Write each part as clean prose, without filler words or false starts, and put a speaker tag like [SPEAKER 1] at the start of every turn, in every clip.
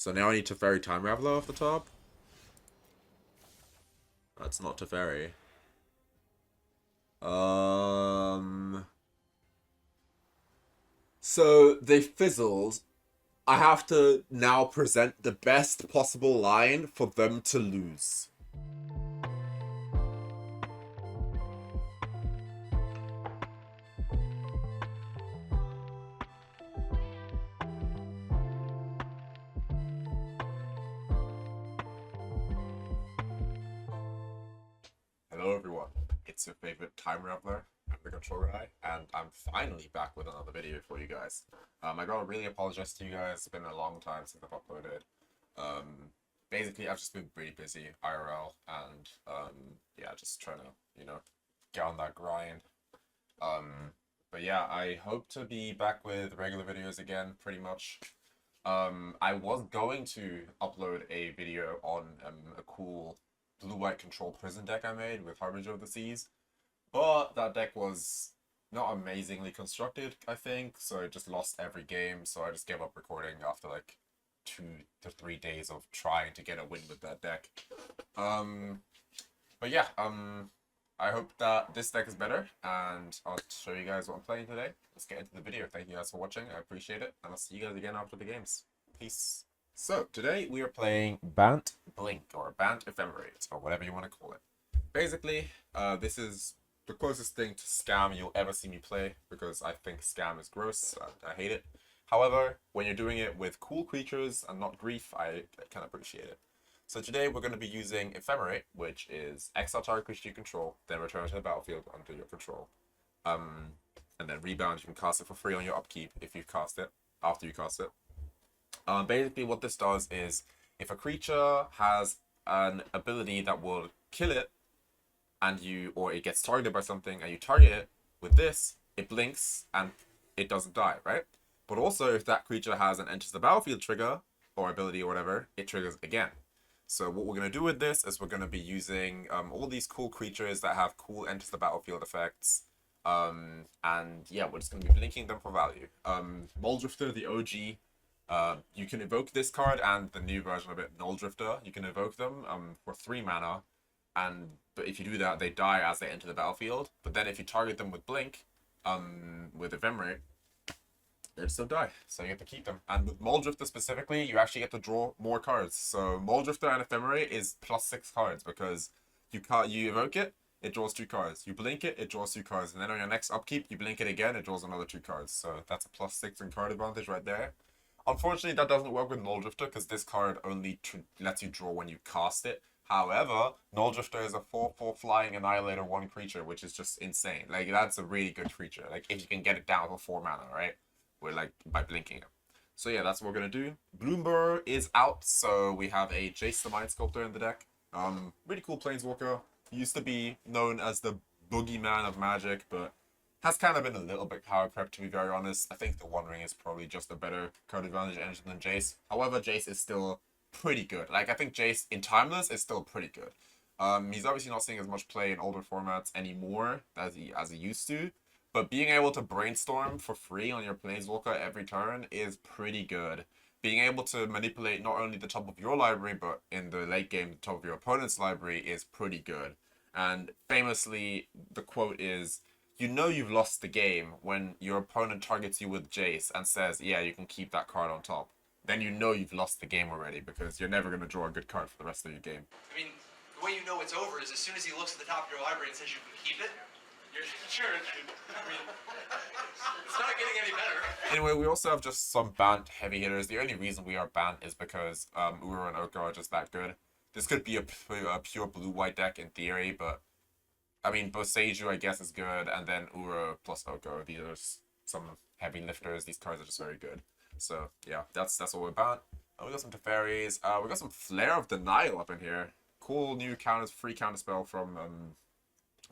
[SPEAKER 1] So now I need Teferi Time Raveler off the top. That's not Teferi. So they fizzled. I have to now present the best possible line for them to lose. Hello everyone, it's your favorite Time Raveler. I'm the Control Guy, and I'm finally back with another video for you guys. I gotta really apologize to you guys. It's been a long time since I've uploaded. Basically, I've just been really busy IRL, and yeah, just trying to get on that grind. But yeah, I hope to be back with regular videos again, pretty much. I was going to upload a video on a cool blue-white control prison deck I made with Harbinger of the Seas, but that deck was not amazingly constructed, I think, so it just lost every game, so I just gave up recording after like 2 to 3 days of trying to get a win with that deck. But yeah, I hope that this deck is better, and I'll show you guys what I'm playing today. Let's get into the video. Thank you guys for watching, I appreciate it, and I'll see you guys again after the games. Peace. So, today we are playing Bant Blink, or Bant Ephemerate, or whatever you want to call it. Basically, this is the closest thing to Scam you'll ever see me play, because I think Scam is gross, I hate it. However, when you're doing it with cool creatures and not grief, I can appreciate it. So today we're going to be using Ephemerate, which is exile target creature you control, then return to the battlefield under your control. And then rebound, you can cast it for free on your upkeep if you cast it, after you cast it. Basically what this does is, if a creature has an ability that will kill it, or it gets targeted by something and you target it with this, it blinks and it doesn't die, right? But also if that creature has an enters the battlefield trigger, or ability or whatever, it triggers again. So what we're going to do with this is we're going to be using all these cool creatures that have cool enters the battlefield effects. And yeah, we're just going to be blinking them for value. Moldrifter, the OG, you can evoke this card and the new version of it, Null Drifter. You can evoke them for 3 mana, but if you do that, they die as they enter the battlefield. But then if you target them with Blink, with Ephemerate, they just don't die, so you get to keep them. And with Moldrifter specifically, you actually get to draw more cards. So Moldrifter and Ephemerate is +6 cards, because you evoke it, it draws 2 cards. You blink it, it draws 2 cards. And then on your next upkeep, you blink it again, it draws another 2 cards. So that's a +6 in card advantage right there. Unfortunately, that doesn't work with Null Drifter, because this card only lets you draw when you cast it. However, Null Drifter is a 4/4 flying annihilator 1 creature, which is just insane. Like, that's a really good creature. Like, if you can get it down for 4 mana, right? By blinking it. So yeah, that's what we're gonna do. Bloomber is out, so we have a Jace the Mind Sculptor in the deck. Really cool Planeswalker. He used to be known as the boogeyman of Magic, but has kind of been a little bit power crept, to be very honest. I think the One Ring is probably just a better card advantage engine than Jace. However, Jace is still pretty good. Like, I think Jace in Timeless is still pretty good. He's obviously not seeing as much play in older formats anymore as he used to, but being able to brainstorm for free on your Planeswalker every turn is pretty good. Being able to manipulate not only the top of your library, but in the late game, the top of your opponent's library is pretty good. And famously, the quote is, you know you've lost the game when your opponent targets you with Jace and says, yeah, you can keep that card on top. Then you know you've lost the game already, because you're never going to draw a good card for the rest of your game.
[SPEAKER 2] I mean, the way you know it's over is as soon as he looks at the top of your library and says you can keep it, you're sure. I mean, it's not getting any better.
[SPEAKER 1] Anyway, we also have just some Bant heavy hitters. The only reason we are Bant is because Uro and Oko are just that good. This could be a pure blue-white deck in theory, but I mean, Boseiju, I guess, is good, and then Uro plus Oko. These are some heavy lifters. These cards are just very good. So, yeah, that's what we're about. We got some Teferis. We got some Flare of Denial up in here. Cool new free counter spell from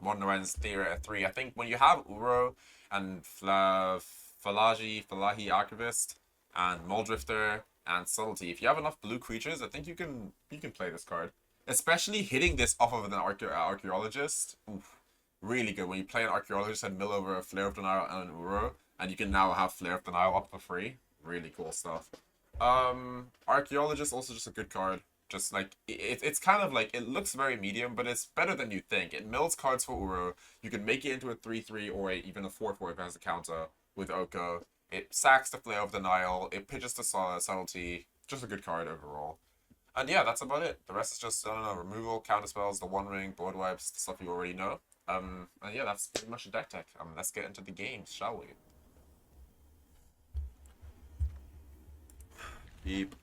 [SPEAKER 1] Modern Horizons 3. I think when you have Uro and Falahi Archivist, and Moldrifter, and Subtlety, if you have enough blue creatures, I think you can play this card. Especially hitting this off of an Archaeologist. Oof, really good. When you play an Archaeologist and mill over a Flare of Denial and an Uro, and you can now have Flare of Denial up for free. Really cool stuff. Archaeologist also just a good card. Just like it's kind of like it looks very medium, but it's better than you think. It mills cards for Uro. You can make it into a 3/3 or even a 4/4 if it has a counter with Oko. It sacks the Flail of Denial. It pitches the Subtlety. Just a good card overall. And yeah, that's about it. The rest is just I don't know, removal, counter spells, the One Ring, board wipes, the stuff you already know. And yeah, that's pretty much the deck tech. Let's get into the games, shall we? Keep.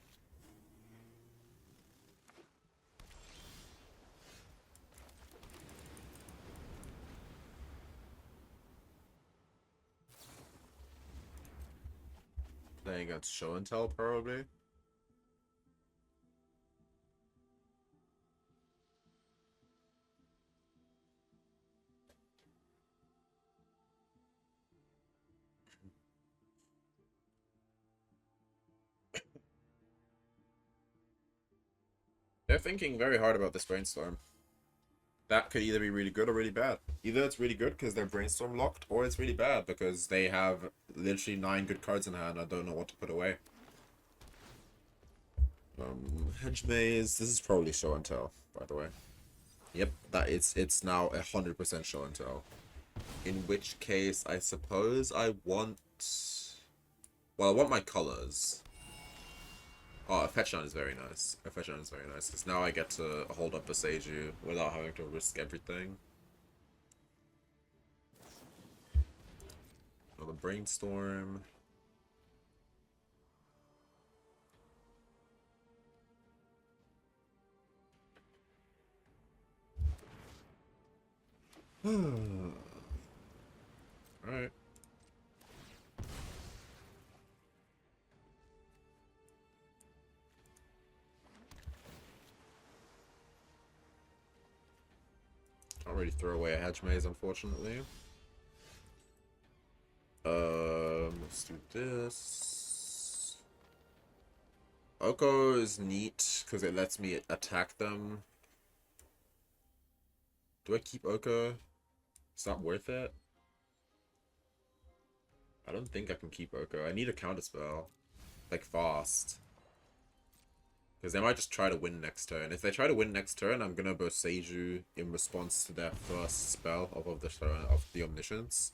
[SPEAKER 1] Playing against Show and Tell, probably. They're thinking very hard about this brainstorm. That could either be really good or really bad. Either it's really good because they're brainstorm locked, or it's really bad because they have literally 9 good cards in hand. I don't know what to put away. Hedge Maze. This is probably Show and Tell, by the way. Yep, it's now 100% Show and Tell. In which case, I suppose I want. Well, I want my colors. Oh, a fetch is very nice. A fetch is very nice because now I get to hold up a Seiju without having to risk everything. Another brainstorm. Alright. Can't really throw away a Hedge Maze, unfortunately. Let's do this. Oko is neat because it lets me attack them. Do I keep Oko? It's not worth it. I don't think I can keep Oko. I need a counterspell. Like, fast. Because they might just try to win next turn. If they try to win next turn, I'm gonna Boseiju in response to their first spell of the turn of the Omniscience.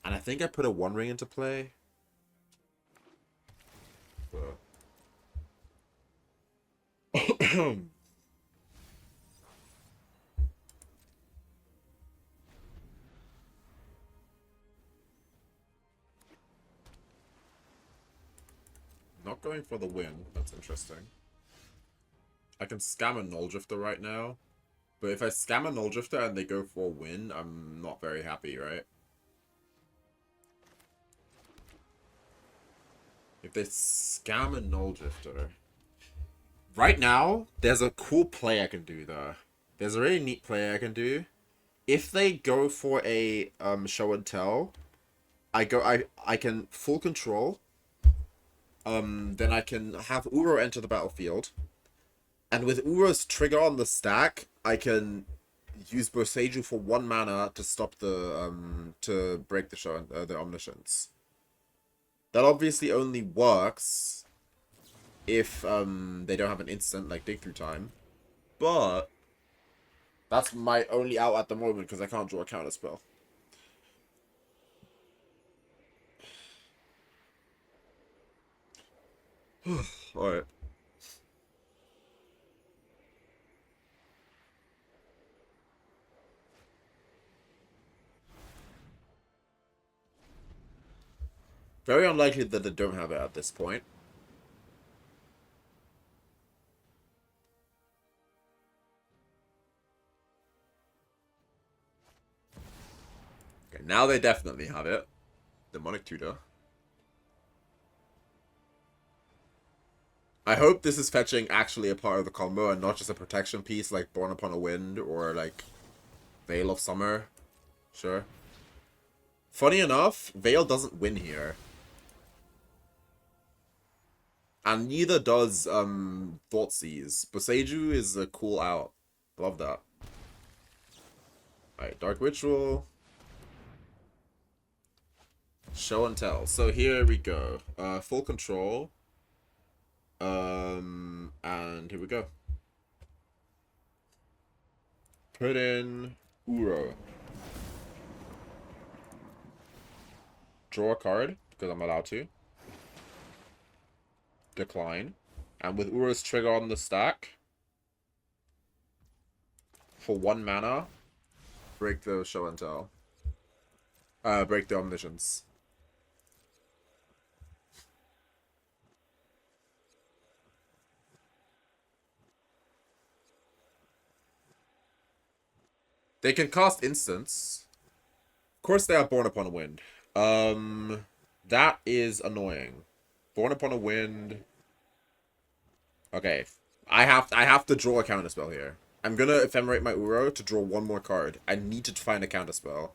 [SPEAKER 1] And I think I put a One Ring into play. But... Not going for the win. That's interesting. I can scam a Null Drifter right now. But if I scam a Null Drifter and they go for a win, I'm not very happy, right? If they scam a Null Drifter... Right now, there's a cool play I can do, though. There's a really neat play I can do. If they go for a Show and Tell, I can full control. Then I can have Uro enter the battlefield. And with Uro's trigger on the stack, I can use Boseiju for 1 mana to stop the to break the show the Omniscience. That obviously only works if they don't have an instant like Dig Through Time, but that's my only out at the moment because I can't draw a counter spell. All right. Very unlikely that they don't have it at this point. Okay, now they definitely have it. Demonic Tutor. I hope this is fetching actually a part of the combo and not just a protection piece like Born Upon a Wind or like Veil of Summer. Sure. Funny enough, Veil doesn't win here. And neither does Thoughtseize. Boseiju is a cool out. Love that. Alright, Dark Ritual. Show and Tell. So here we go. Full control. And here we go. Put in Uro. Draw a card, because I'm allowed to. Decline. And with Uro's trigger on the stack, for 1 mana, break the show and tell. Break the omniscience. They can cast instants. Of course they are Born Upon a Wind. That is annoying. Born Upon a Wind. Okay. I have to draw a counterspell here. I'm gonna Ephemerate my Uro to draw 1 more card. I need to find a counterspell.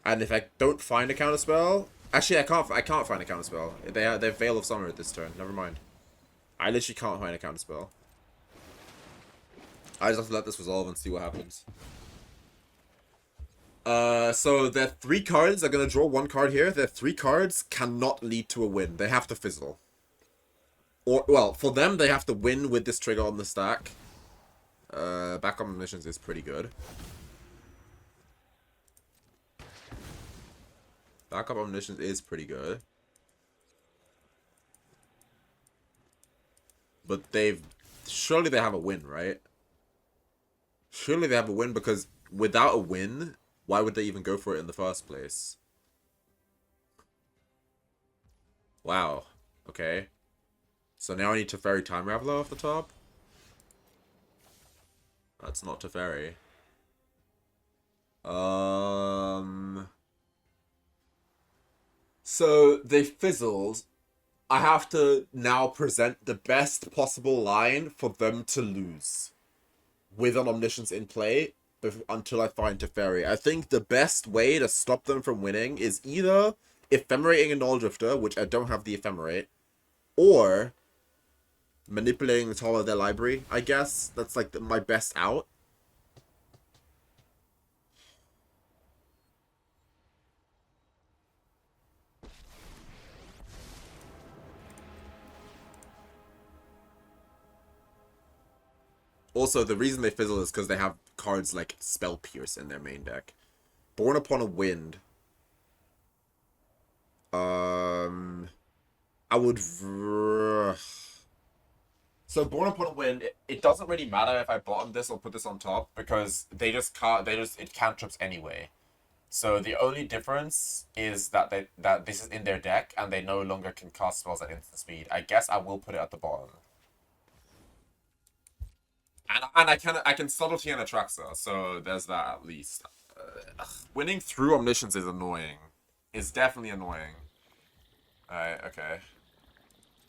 [SPEAKER 1] And if I don't find a counterspell, actually I can't find a counterspell. They have Veil of Summer this turn. Never mind. I literally can't find a counterspell. I just have to let this resolve and see what happens. So their 3 cards are gonna draw 1 card here. Their 3 cards cannot lead to a win. They have to fizzle. Or well, for them they have to win with this trigger on the stack. Back on missions is pretty good. Backup omniscience is pretty good. But surely they have a win, right? Surely they have a win, because without a win, why would they even go for it in the first place? Wow. Okay. So now I need Teferi Time Raveler off the top? That's not Teferi. So they fizzled. I have to now present the best possible line for them to lose with an Omniscience in play until I find Teferi. I think the best way to stop them from winning is either Ephemerating a Null Drifter, which I don't have the Ephemerate, or manipulating the top of their library, I guess. That's like my best out. Also, the reason they fizzle is because they have cards like Spell Pierce in their main deck. Born Upon a Wind. I would... So Born Upon a Wind, it doesn't really matter if I bottom this or put this on top, because it cantrips anyway. So the only difference is that this is in their deck and they no longer can cast spells at instant speed. I guess I will put it at the bottom. And I can subtlety and Atraxa, so there's that at least. Winning through Omniscience is annoying. It's definitely annoying. Alright, okay.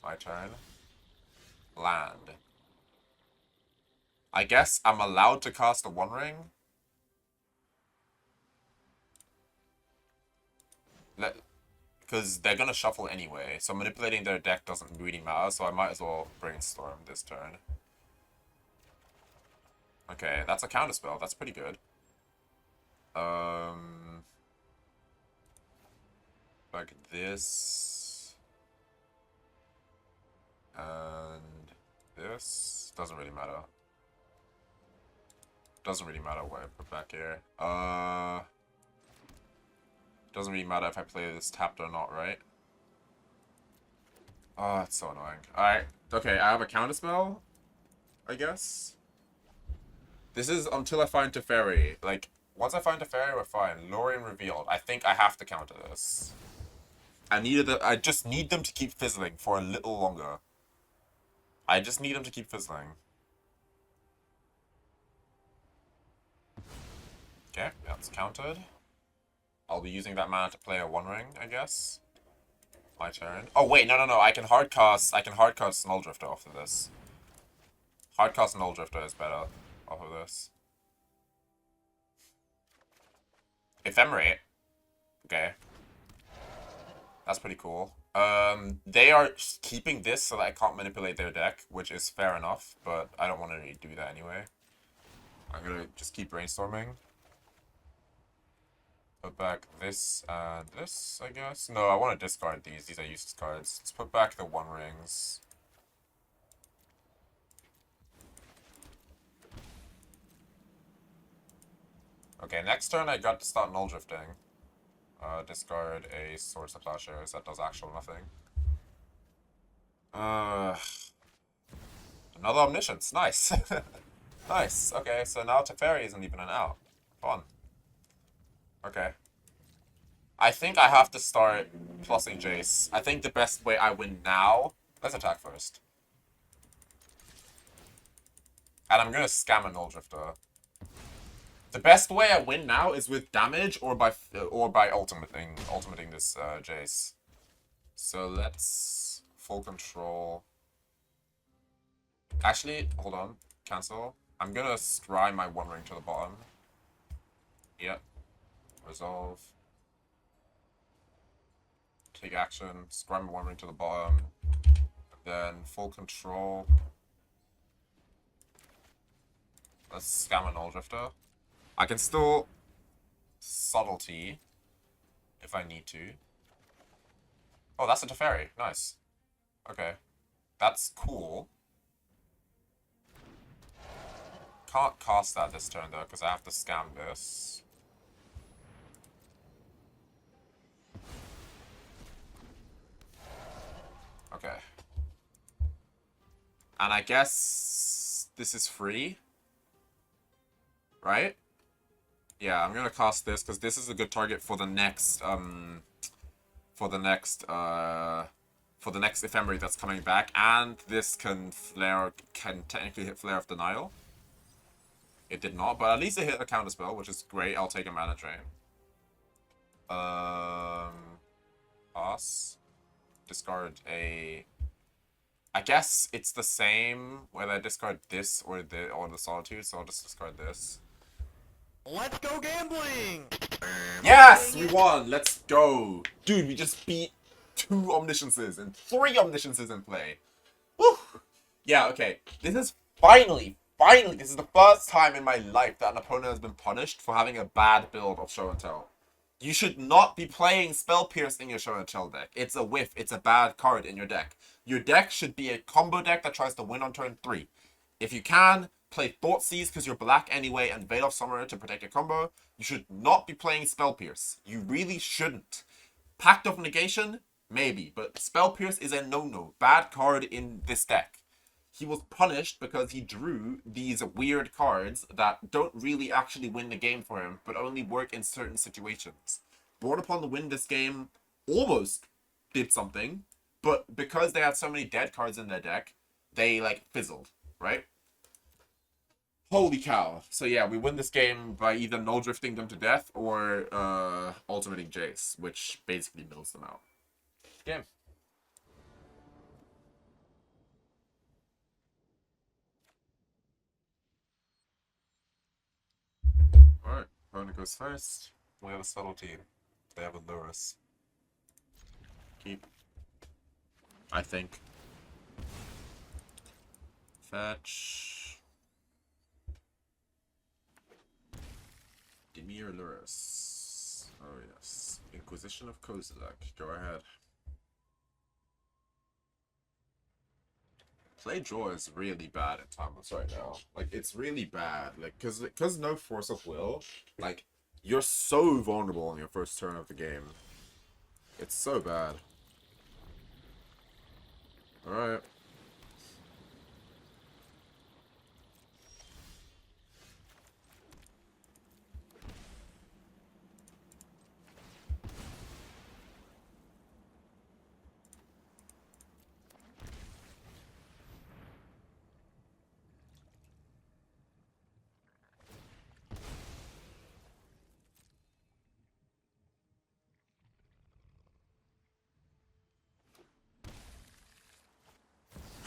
[SPEAKER 1] My turn. Land. I guess I'm allowed to cast a One Ring. Because they're gonna shuffle anyway, so manipulating their deck doesn't really matter, so I might as well Brainstorm this turn. Okay, that's a counterspell. That's pretty good. Like this. And this. Doesn't really matter. Doesn't really matter what I put back here. Doesn't really matter if I play this tapped or not, right? Oh, it's so annoying. Alright, okay, I have a counterspell, I guess. This is until I find Teferi. Like, once I find Teferi, we're fine. Lorien revealed. I think I have to counter this. I just need them to keep fizzling for a little longer. I just need them to keep fizzling. Okay, that's countered. I'll be using that mana to play a One Ring, I guess. My turn. Oh wait, no. I can hardcast Null Drifter off of this. Hardcast Null Drifter is better off of this. Ephemerate. Okay. That's pretty cool. They are keeping this so that I can't manipulate their deck, which is fair enough, but I don't want to really do that anyway. I'm gonna just keep brainstorming. Put back this and this, I guess. No, I want to discard these. These are useless cards. Let's put back the One Rings. Okay, next turn I got to start null drifting. Discard a Swords of Plowshares that does actual nothing. Another Omniscience. Nice. Nice. Okay, so now Teferi isn't even an out. Fun. Okay. I think I have to start plussing Jace. I think the best way I win now... Let's attack first. And I'm gonna scam a Null Drifter. The best way I win now is with damage or by ultimating this Jace. So let's full control. Actually, hold on. Cancel. I'm gonna scry my One Ring to the bottom. Yep. Resolve. Take action. Scry my One Ring to the bottom. Then full control. Let's scam a Null Drifter. I can still subtlety if I need to. Oh, that's a Teferi. Nice. Okay. That's cool. Can't cast that this turn though, because I have to scam this. Okay. And I guess this is free. Right? Yeah, I'm gonna cast this because this is a good target for the next Ephemerate that's coming back, and this can technically hit Flare of Denial. It did not, but at least it hit a counter spell, which is great. I'll take a mana drain. Pass. Discard a. I guess it's the same whether I discard this or the Solitude, so I'll just discard this.
[SPEAKER 3] Let's go gambling!
[SPEAKER 1] Yes, we won. Let's go, dude. We just beat 2 Omnisciences and 3 Omnisciences in play. Woo! Yeah. Okay. This is finally. This is the first time in my life that an opponent has been punished for having a bad build of Show and Tell. You should not be playing Spell Pierce in your Show and Tell deck. It's a whiff. It's a bad card in your deck. Your deck should be a combo deck that tries to win on turn 3. If you can, play Thoughtseize because you're black anyway and Veil of Summer to protect your combo. You should not be playing Spell Pierce. You really shouldn't. Pact of Negation? Maybe. But Spell Pierce is a no-no. Bad card in this deck. He was punished because he drew these weird cards that don't really actually win the game for him, but only work in certain situations. Brought Upon the Wind this game almost did something, but because they had so many dead cards in their deck, they like fizzled, right? Holy cow. So yeah, we win this game by either null drifting them to death or ultimating Jace, which basically mills them out. Game. Alright, opponent goes first. We have a subtlety. They have a Lurus. Keep. I think. Fetch. Dimir Lurus. Oh yes. Inquisition of Kozilek. Go ahead. Play draw is really bad at Timeless right now. Like, it's really bad. Like, cause no Force of Will, like, you're so vulnerable on your first turn of the game. It's so bad. Alright.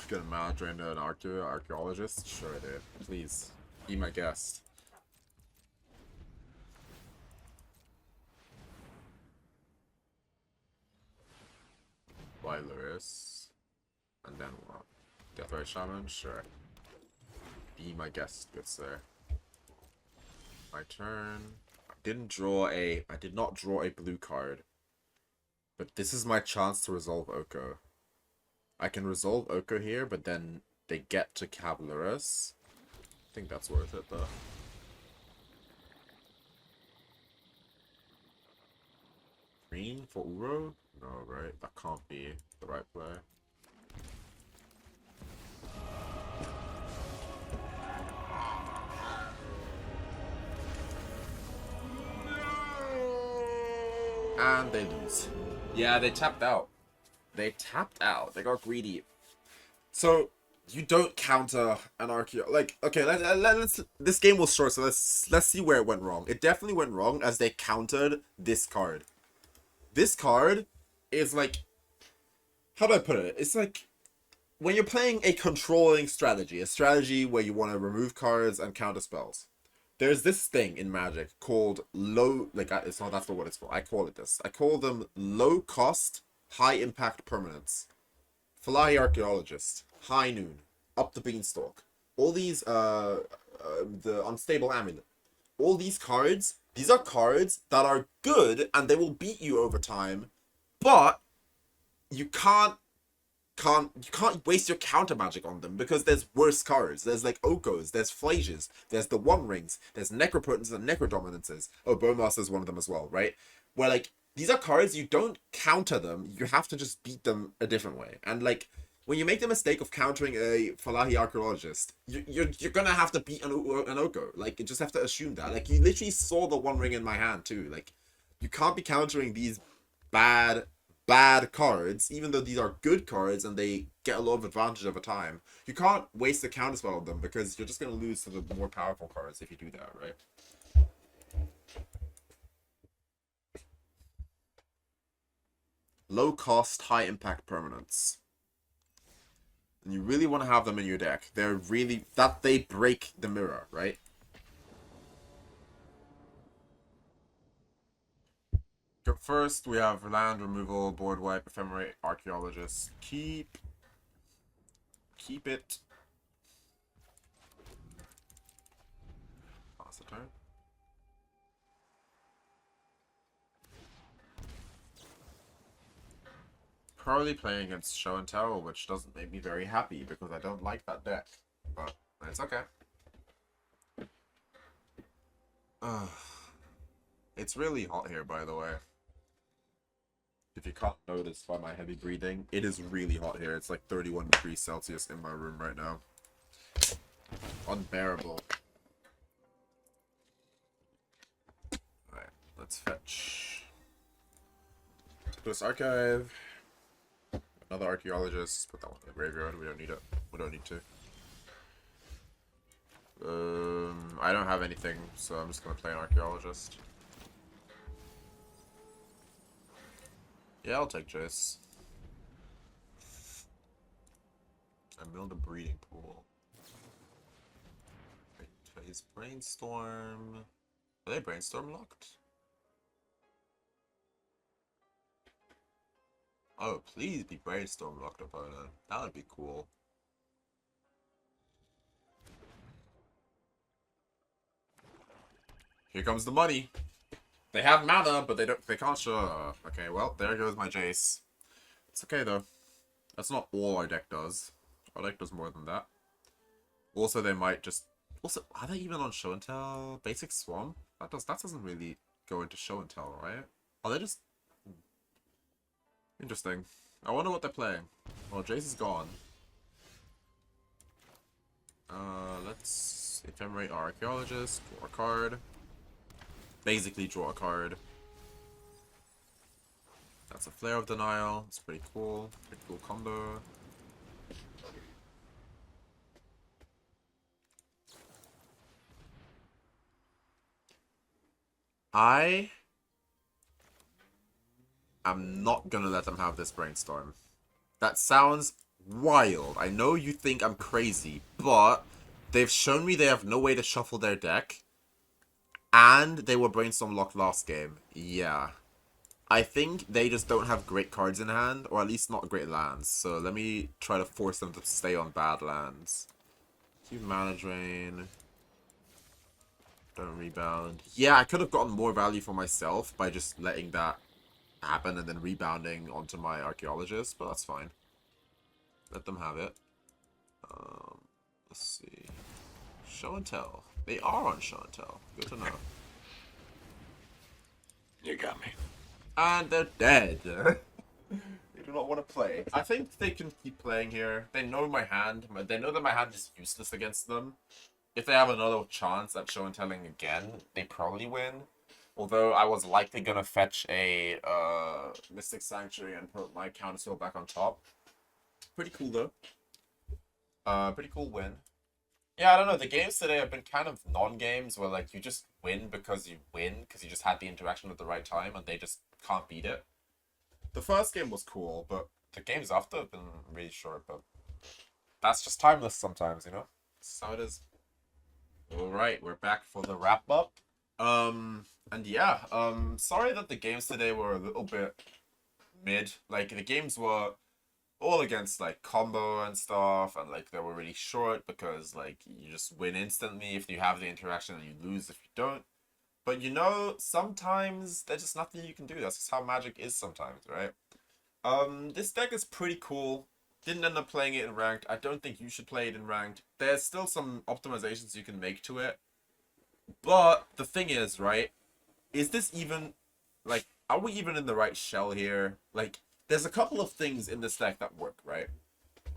[SPEAKER 1] Get a mana drain to an archaeologist? Sure, dude. Please. Be my guest. By Lurus. And then what? Deathray Shaman? Sure. Be my guest, good sir. My turn. did not draw a blue card. But this is my chance to resolve Oko. I can resolve Oko here, but then they get to Cavallerus. I think that's worth it, though. Green for Uro? No, right? That can't be the right play. And they lose. Yeah, they tapped out. They tapped out. They got greedy. So you don't counter an Archeo. Like, okay, let's. This game was short, so let's see where it went wrong. It definitely went wrong as they countered this card. This card is like, how do I put it? It's like when you're playing a controlling strategy, a strategy where you want to remove cards and counter spells. There's this thing in Magic called it's not, that's not what it's called. I call it this. I call them low cost, high impact permanents. Falahi Archaeologist, High Noon, Up the Beanstalk. All these, the Unstable Amulet. All these cards, these are cards that are good and they will beat you over time, but you can't waste your counter magic on them because there's worse cards. There's like Okos, there's Flages, there's the One Rings, there's Necropotents and Necrodominances. Oh, Bonemaster is one of them as well, right? Where like these are cards you don't counter them, you have to just beat them a different way. And like when you make the mistake of countering a Falahi Archaeologist, you're gonna have to beat an Oko. Like you just have to assume that. Like you literally saw the One Ring in my hand too. Like you can't be countering these bad cards, even though these are good cards and they get a lot of advantage over time. You can't waste a counterspell on them because you're just going to lose to the more powerful cards if you do that, right? Low cost, high impact permanents. And you really want to have them in your deck. They're really, they break the mirror, right? First, we have land removal, board wipe, Ephemerate, Archaeologist. Keep it. Pass the turn. Probably playing against Show and Tell, which doesn't make me very happy because I don't like that deck. But it's okay. It's really hot here, by the way. If you can't notice by my heavy breathing, it is really hot here. It's like 31 degrees Celsius in my room right now. Unbearable. Alright, let's fetch. This archive. Another archaeologist. Put that one in the graveyard. We don't need it. We don't need to. I don't have anything, so I'm just gonna play an archaeologist. Yeah, I'll take Jace. I build a breeding pool. Phase Brainstorm. Are they Brainstorm locked? Oh, please be Brainstorm locked, opponent. That would be cool. Here comes the money. They have mana, but they can't show. Okay, well, there goes my Jace. It's okay though. That's not all our deck does. Our deck does more than that. Also, they might just. Also, are they even on Show and Tell? Basic Swamp? That doesn't really go into Show and Tell, right? Are they just? Interesting. I wonder what they're playing. Well, Jace is gone. Let's Ephemerate our Archaeologist. Draw a card. Basically draw a card. That's a Flare of Denial. It's pretty cool. Pretty cool combo. I'm not gonna let them have this Brainstorm. That sounds wild. I know you think I'm crazy, but they've shown me they have no way to shuffle their deck. And they were Brainstorm locked last game. Yeah. I think they just don't have great cards in hand, or at least not great lands. So let me try to force them to stay on bad lands. 2 mana drain. Don't rebound. Yeah, I could have gotten more value for myself by just letting that happen and then rebounding onto my archaeologist, but that's fine. Let them have it. Let's see. Show and tell. They are on show and tell. Good to know.
[SPEAKER 4] You got me.
[SPEAKER 1] And they're dead. They do not want to play. I think they can keep playing here. They know my hand. They know that my hand is useless against them. If they have another chance at show and telling again, they probably win. Although I was likely gonna fetch a Mystic Sanctuary and put my counterspell back on top. Pretty cool though. Pretty cool win. Yeah, I don't know. The games today have been kind of non-games where like you just win because you just had the interaction at the right time and they just can't beat it. The first game was cool, but the games after have been really short. But that's just timeless sometimes, you know. That's how it is. All right, we're back for the wrap up. And yeah, sorry that the games today were a little bit mid. Like the games were all against like combo and stuff, and like they were really short because like you just win instantly if you have the interaction and you lose if you don't. But you know, sometimes there's just nothing you can do. That's just how Magic is sometimes, right? This deck is pretty cool. Didn't end up playing it in ranked. I don't think you should play it in ranked. There's still some optimizations you can make to it. But the thing is, right? Is this even like, are we even in the right shell here? Like, there's a couple of things in this deck that work, right?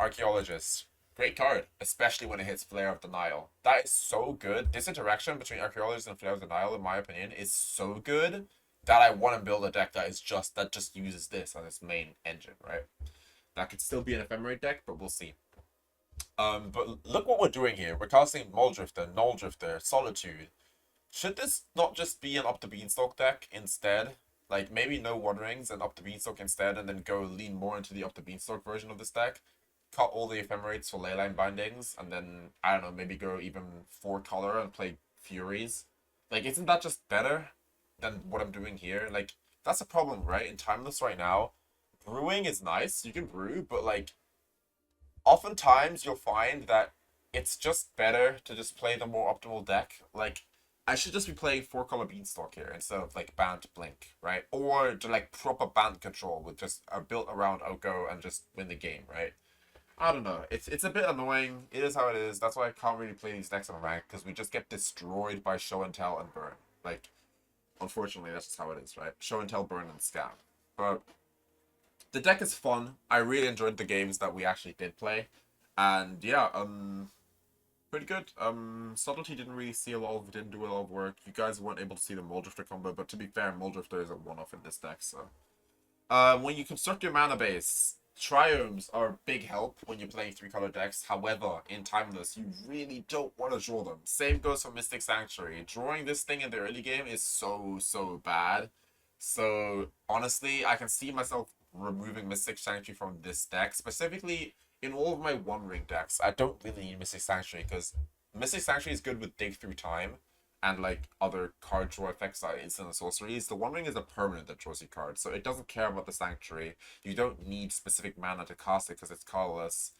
[SPEAKER 1] Archaeologist. Great card, especially when it hits Flare of Denial. That is so good. This interaction between Archaeologist and Flare of Denial, in my opinion, is so good that I want to build a deck that just uses this on its main engine, right? That could still be an Ephemerate deck, but we'll see. But look what we're doing here. We're casting Muldrifter, Null Drifter, Solitude. Should this not just be an Up the Beanstalk deck instead? Like, maybe no One Rings and Up the Beanstalk instead, and then go lean more into the Up the Beanstalk version of this deck. Cut all the Ephemerates for Leyline Bindings, and then, I don't know, maybe go even 4-color and play Furies. Like, isn't that just better than what I'm doing here? Like, that's a problem, right? In Timeless right now, brewing is nice. You can brew, but, like, oftentimes you'll find that it's just better to just play the more optimal deck. Like, I should just be playing 4-color Beanstalk here instead of like Bant Blink, right? Or to like proper Bant control with just a built around Oko and just win the game, right? I don't know. It's a bit annoying. It is how it is. That's why I can't really play these decks on rank, because we just get destroyed by Show and Tell and Burn. Like, unfortunately, that's just how it is, right? Show and Tell, Burn, and Scam. But the deck is fun. I really enjoyed the games that we actually did play. And yeah, pretty good. Subtlety didn't really see didn't do a lot of work. You guys weren't able to see the Muldrifter combo, but to be fair, Muldrifter is a one-off in this deck, so. When you construct your mana base, Triomes are a big help when you're playing 3-color decks. However, in Timeless, you really don't want to draw them. Same goes for Mystic Sanctuary. Drawing this thing in the early game is so bad. So, honestly, I can see myself removing Mystic Sanctuary from this deck, specifically in all of my One Ring decks. I don't really need Mystic Sanctuary because Mystic Sanctuary is good with Dig Through Time and like other card draw effects like instant and sorceries. The One Ring is a permanent that draws you cards, so it doesn't care about the Sanctuary. You don't need specific mana to cast it because it's colorless.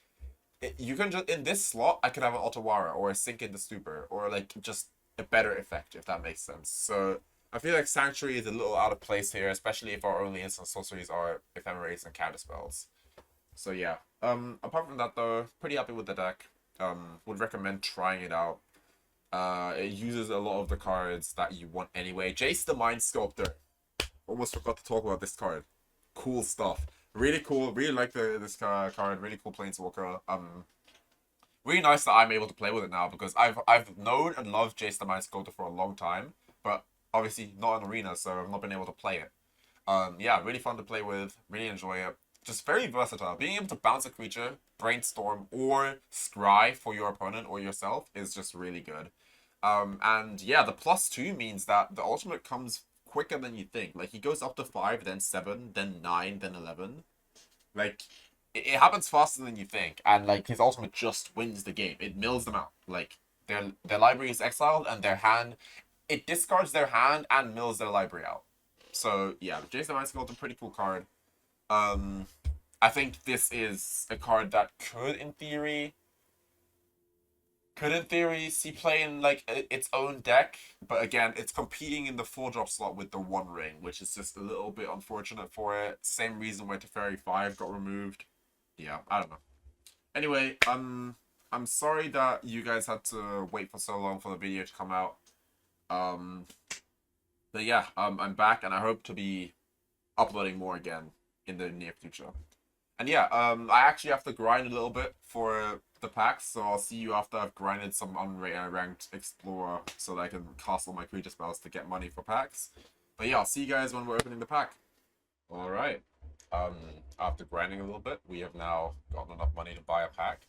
[SPEAKER 1] You can just, in this slot, I could have an Otawara or a Sink into Stupor or like just a better effect, if that makes sense. So I feel like Sanctuary is a little out of place here, especially if our only instant sorceries are Ephemerates and counterspells. So yeah. Apart from that though, pretty happy with the deck. Would recommend trying it out. It uses a lot of the cards that you want anyway. Jace the Mind Sculptor. Almost forgot to talk about this card. Cool stuff. Really cool. Really like this card. Really cool Planeswalker. Really nice that I'm able to play with it now because I've known and loved Jace the Mind Sculptor for a long time, but obviously not in Arena, so I've not been able to play it. Yeah, really fun to play with. Really enjoy it. Just very versatile. Being able to bounce a creature, brainstorm, or scry for your opponent or yourself is just really good. And yeah, the +2 means that the ultimate comes quicker than you think. Like, he goes up to 5, then 7, then 9, then 11. Like, it happens faster than you think. And, like, his ultimate just wins the game. It mills them out. Like, their library is exiled, and their hand... It discards their hand and mills their library out. So, yeah, Jace the Mind Sculptor, pretty cool card. I think this is a card that could, in theory, could in theory see play in like its own deck, but again, it's competing in the 4-drop slot with the One Ring, which is just a little bit unfortunate for it. Same reason why Teferi 5 got removed. Yeah, I don't know. Anyway, I'm sorry that you guys had to wait for so long for the video to come out. But yeah, I'm back and I hope to be uploading more again in the near future. And yeah, I actually have to grind a little bit for the packs, so I'll see you after I've grinded some unranked Explorer so that I can cast all my creature spells to get money for packs. But yeah, I'll see you guys when we're opening the pack. Alright. After grinding a little bit, we have now gotten enough money to buy a pack.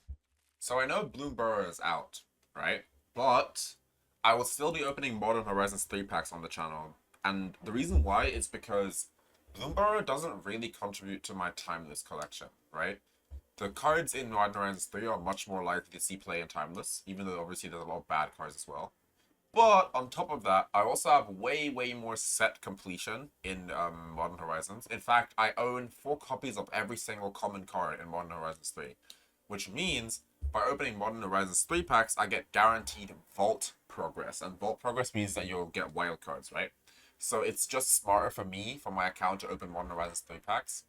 [SPEAKER 1] So I know Bloom Burrow is out, right? But I will still be opening Modern Horizons 3 packs on the channel. And the reason why is because Bloom Burrow doesn't really contribute to my Timeless collection, right? The cards in Modern Horizons 3 are much more likely to see play in Timeless, even though obviously there's a lot of bad cards as well. But on top of that, I also have way more set completion in Modern Horizons. In fact, I own 4 copies of every single common card in Modern Horizons 3. Which means, by opening Modern Horizons 3 packs, I get guaranteed Vault Progress. And Vault Progress means that you'll get wild cards, right? So it's just smarter for me, for my account, to open Modern Horizons 3 packs.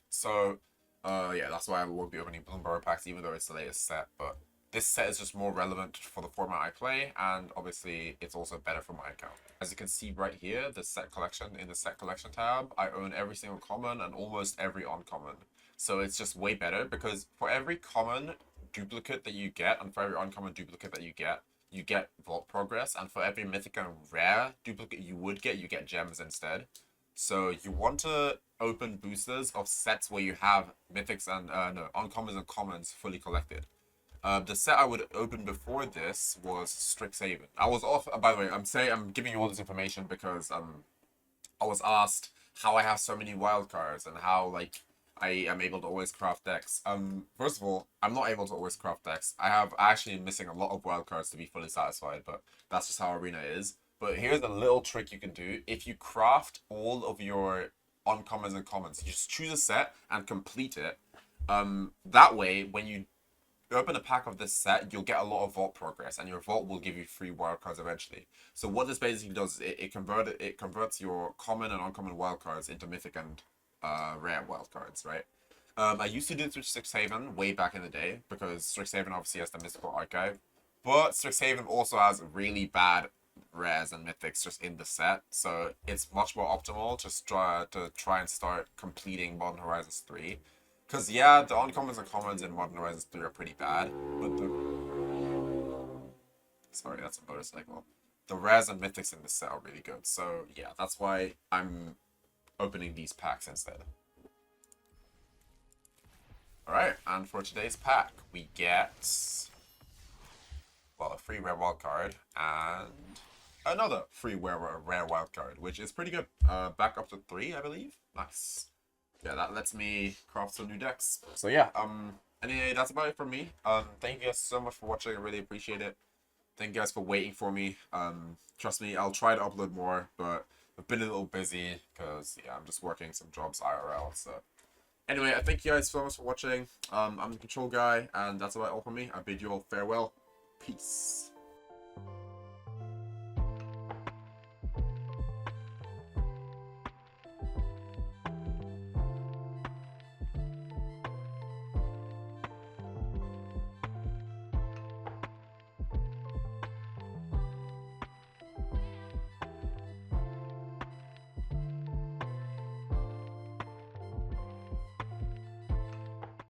[SPEAKER 1] So, yeah, that's why I won't be opening Bloom Burrow packs, even though it's the latest set. But this set is just more relevant for the format I play, and obviously it's also better for my account. As you can see right here, the set collection, in the set collection tab, I own every single common and almost every uncommon. So it's just way better, because for every common duplicate that you get, and for every uncommon duplicate that you get Vault Progress, and for every mythic and rare duplicate you get gems instead. So you want to open boosters of sets where you have mythics and uncommons and commons fully collected. The set I would open before this was Strixhaven. I was off. By the way, I'm giving you all this information because I was asked how I have so many wildcards and how like I am able to always craft decks. First of all, I'm not able to always craft decks. I actually missing a lot of wildcards to be fully satisfied, but that's just how Arena is. But here's a little trick you can do. If you craft all of your uncommons and commons, you just choose a set and complete it. That way, when you open a pack of this set, you'll get a lot of Vault Progress, and your Vault will give you free wildcards eventually. So what this basically does is it converts your common and uncommon wildcards into mythic and rare wildcards, right? I used to do this with Strixhaven way back in the day, because Strixhaven obviously has the mythical archive, but Strixhaven also has really bad rares and mythics just in the set, so it's much more optimal to try and start completing Modern Horizons 3. Because, yeah, the uncommons and commons in Modern Horizons 3 are pretty bad, but sorry, that's a motorcycle. The rares and mythics in this set are really good, so, yeah, that's why I'm opening these packs instead. Alright, and for today's pack, we get, well, a free rare wild card, and another free rare wild card, which is pretty good. Back up to 3, I believe. Nice. Yeah, that lets me craft some new decks. So yeah, anyway, that's about it from me. Thank you guys so much for watching. I really appreciate it. Thank you guys for waiting for me. Trust me, I'll try to upload more, but I've been a little busy because, yeah, I'm just working some jobs IRL. So anyway, I thank you guys so much for watching. I'm the Control Guy, and that's about all from me. I bid you all farewell. Peace.